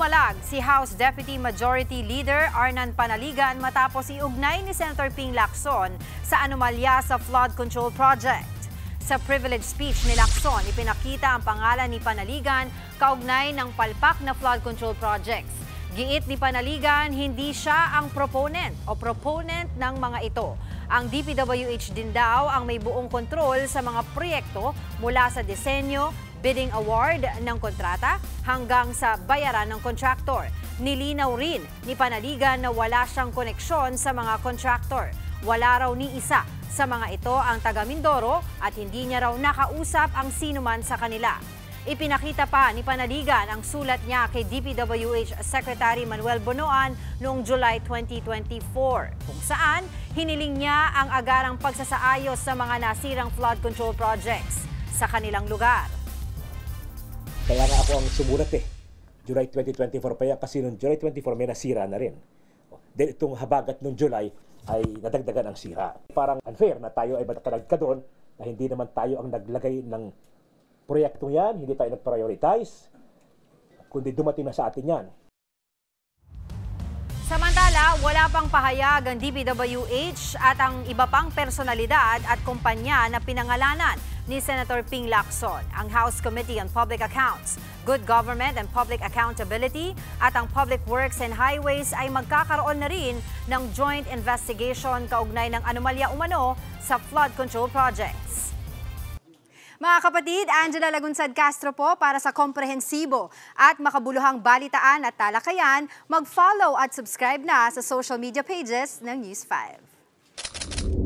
Bumalag si House Deputy Majority Leader Arnan Panaligan matapos iugnay ni Senator Ping Lacson sa anomalya sa flood control project. Sa privilege speech ni Lacson, ipinakita ang pangalan ni Panaligan kaugnay ng palpak na flood control projects. Giit ni Panaligan, hindi siya ang proponent ng mga ito. Ang DPWH din daw ang may buong kontrol sa mga proyekto mula sa disenyo, bidding award ng kontrata hanggang sa bayaran ng kontraktor. Nilinaw rin ni Panaligan na wala siyang koneksyon sa mga kontraktor. Wala raw ni isa sa mga ito ang taga Mindoro at hindi niya raw nakausap ang sinuman sa kanila. Ipinakita pa ni Panaligan ang sulat niya kay DPWH Secretary Manuel Bonoan noong July 2024 kung saan hiniling niya ang agarang pagsasaayos sa mga nasirang flood control projects sa kanilang lugar. Kaya nga ako ang sumulat July 2024 pa yan kasi noong July 24 may nasira na rin. Then itong habagat noong July ay nadagdagan ang sira. Parang unfair na tayo ay matatalagad ka doon na hindi naman tayo ang naglagay ng proyektong yan, hindi tayo nag-prioritize, kundi dumating na sa atin yan. Samantala, wala pang pahayag ang DPWH at ang iba pang personalidad at kumpanya na pinangalanan ni Senator Ping Lacson. Ang House Committee on Public Accounts, Good Government and Public Accountability at ang Public Works and Highways ay magkakaroon na rin ng joint investigation kaugnay ng anomalya umano sa flood control projects. Mga kapatid, Angela Lagunsad Castro po para sa komprehensibo at makabuluhang balitaan at talakayan. Mag-follow at subscribe na sa social media pages ng News 5.